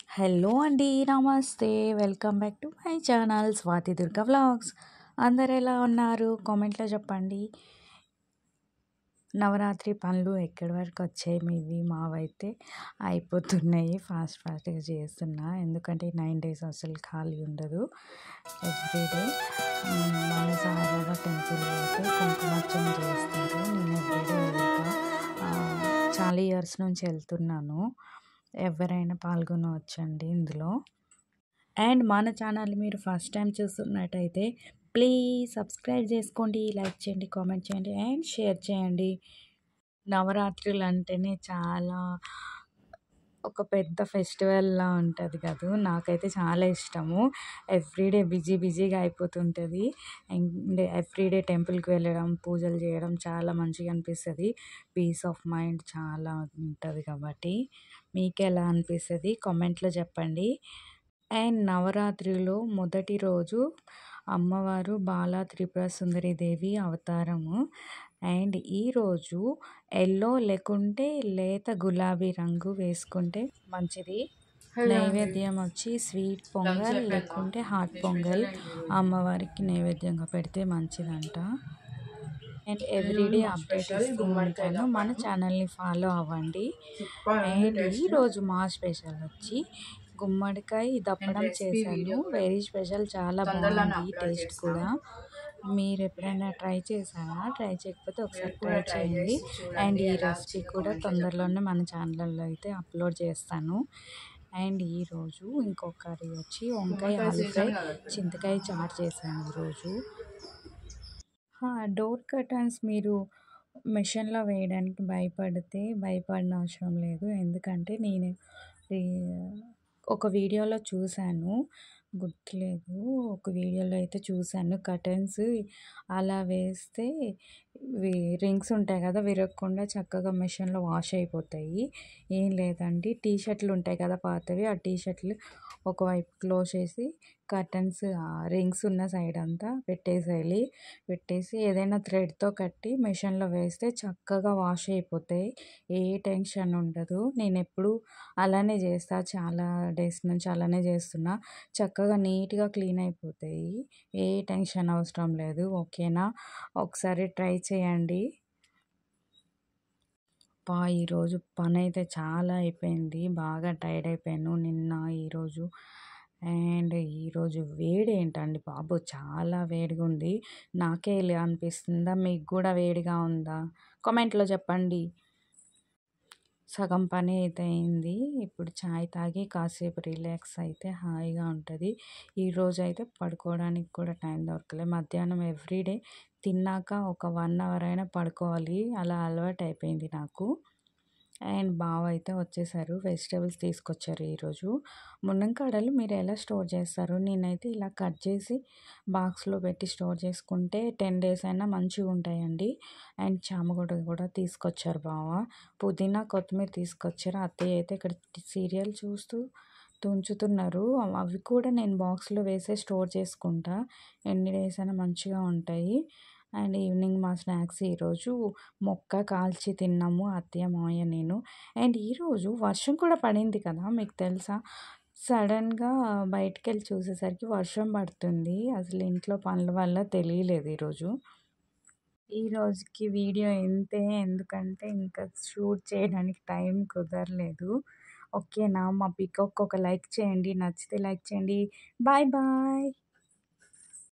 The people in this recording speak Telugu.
హలో అండి. నమస్తే. Welcome back to my channel Swathi Durga vlogs. అందరు ఎలా ఉన్నారు? కామెంట్‌లో చెప్పండి. నవరాత్రి పనులు ఎక్కడి వరకు వచ్చాయి మీవి? మావైతే అయిపోతున్నాయి. ఫాస్ట్‌గా చేస్తున్నా. ఎందుకంటే 9 డేస్ అసలు ఖాళీ ఉండదు. ఎవ్రీడే మన సాయిబాబా టెంపుల్‌లో అయితే కుంకుమార్చన చేస్తారు. నేను ఎవ్రీడే వెళ్తా. చాలా ఇయర్స్ నుంచి వెళ్తున్నాను. ఎవరైనా పాల్గొనవచ్చండి ఇందులో. అండ్ మన ఛానల్ మీరు ఫస్ట్ టైం చూస్తున్నట్టయితే ప్లీజ్ సబ్స్క్రైబ్ చేసుకోండి, లైక్ చేయండి, కామెంట్ చేయండి అండ్ షేర్ చేయండి. నవరాత్రులు అంటేనే చాలా ఒక పెద్ద ఫెస్టివల్‌లా ఉంటది కదూ! నాకైతే చాలా ఇష్టము. ఎవ్రీడే బిజీగా అయిపోతుంటది. అండ్ ఎవ్రీడే టెంపుల్‌కి వెళ్ళడం, పూజలు చేయడం చాలా మంచిగా అనిపిస్తది. పీస్ ఆఫ్ మైండ్ చాలా ఉంటది కాబట్టి. మీకెలా అనిపిస్తది? కామెంట్‌లో చెప్పండి. అండ్ నవరాత్రిలో మొదటి రోజు అమ్మవారు బాలా త్రిపుర సుందరి దేవి అవతారము. అండ్ ఈరోజు యెల్లో లేకుంటే లేత గులాబీ రంగు వేసుకుంటే మంచిది. నైవేద్యం వచ్చి స్వీట్ పొంగల్ లేకుంటే హాట్ పొంగల్ అమ్మవారికి నైవేద్యంగా పెడితే మంచిదంట. అండ్ ఎవ్రీడే అప్డేట్ ఇస్తూ ఉంటాను. మన ఛానల్ని ఫాలో అవ్వండి. అండ్ ఈరోజు మా స్పెషల్ వచ్చి గుమ్మడికాయ దప్పడం చేశాను. వెరీ స్పెషల్, చాలా బాగుంది టేస్ట్ కూడా. మీరు ఎప్పుడైనా ట్రై చేశారా? ట్రై చేయకపోతే ఒకసారి ట్రై చేయండి. అండ్ ఈ రెసిపీ కూడా తొందరలోనే మన ఛానల్లో అయితే అప్లోడ్ చేస్తాను. అండ్ ఈరోజు ఇంకొక కర్రీ వచ్చి వంకాయ ఆలు ఫ్రై, చింతకాయ చారు చేశాను ఈరోజు. డోర్ కర్టన్స్ మీరు మెషిన్‌లో వేయడానికి భయపడిన అవసరం లేదు. ఎందుకంటే నేను ఈ ఒక వీడియోలో చూశాను. గుర్తులేదు. ఒక వీడియోలో అయితే చూశాను. కర్టన్స్ అలా వేస్తే రింగ్స్ ఉంటాయి కదా! విరగకుండా చక్కగా మెషిన్‌లో వాష్ అయిపోతాయి. ఏం లేదండి, టీ షర్ట్‌లు ఉంటాయి కదా పాతవి, ఆ టీ షర్ట్‌లు ఒకవైపు క్లోజ్ చేసి కర్టన్స్ రింగ్స్ ఉన్న సైడ్ అంతా పెట్టేసి ఏదైనా థ్రెడ్‌తో కట్టి మెషిన్‌లో వేస్తే చక్కగా వాష్ అయిపోతాయి. ఏ టెన్షన్ ఉండదు. నేనెప్పుడూ అలానే చేస్తా. చాలా డేస్ నుంచి అలానే చేస్తున్నా. చక్కగా నీట్‌గా క్లీన్ అయిపోతాయి. ఏ టెన్షన్ అవసరం లేదు. ఓకేనా? ఒకసారి ట్రై చేయండి. ఈరోజు పనైతే చాలా అయిపోయింది. బాగా టైర్డ్ అయిపోయాను నిన్న, ఈరోజు. అండ్ ఈరోజు వేడేంటండి బాబు! చాలా వేడిగా ఉంది. నాకే ఇలా అనిపిస్తుందా? మీకు కూడా వేడిగా ఉందా? కామెంట్‌లో చెప్పండి. సగం పని అయితే అయింది. ఇప్పుడు చాయ్ తాగి కాసేపు రిలాక్స్ అయితే హాయిగా ఉంటది. ఈరోజైతే పడుకోవడానికి కూడా టైం దొరకలే. మధ్యాహ్నం ఎవ్రీడే తిన్నాక ఒక 1 అవర్ అయినా పడుకోవాలి. అలా అలవాటు అయిపోయింది నాకు. అండ్ బావ అయితే వచ్చేసారు. వెజిటబుల్స్ తీసుకొచ్చారు ఈరోజు. మునంకాడలు మీరు ఎలా స్టోర్ చేస్తారు? నేనైతే ఇలా కట్ చేసి బాక్స్‌లో పెట్టి స్టోర్ చేసుకుంటే 10 డేస్ అయినా మంచిగా ఉంటాయండి. అండ్ చామగడ్డ కూడా తీసుకొచ్చారు బావ. పుదీనా, కొత్తిమీర తీసుకొచ్చారు. అత్తయ్య అయితే ఇక్కడ సీరియల్ చూస్తూ తుంచుతున్నారు. అవి కూడా నేను బాక్స్‌లో వేసే స్టోర్ చేసుకుంటా. ఎన్ని డేస్ అయినా మంచిగా ఉంటాయి. అండ్ ఈవినింగ్ మా స్నాక్స్ ఈరోజు మొక్క కాల్చి తిన్నాము అత్తయ్య, మావయ్య, నేను. అండ్ ఈరోజు వర్షం కూడా పడింది కదా! మీకు తెలుసా? సడన్‌గా బయటికెళ్ళి చూసేసరికి వర్షం పడుతుంది. అసలు ఇంట్లో పనుల వల్ల తెలియలేదు ఈరోజు. ఈ రోజుకి వీడియో ఇంతే. ఎందుకంటే ఇంకా షూట్ చేయడానికి టైం కుదరలేదు. ఓకేనా? మా పికాక్‌కి ఒక లైక్ చేయండి. నచ్చితే లైక్ చేయండి. Bye bye.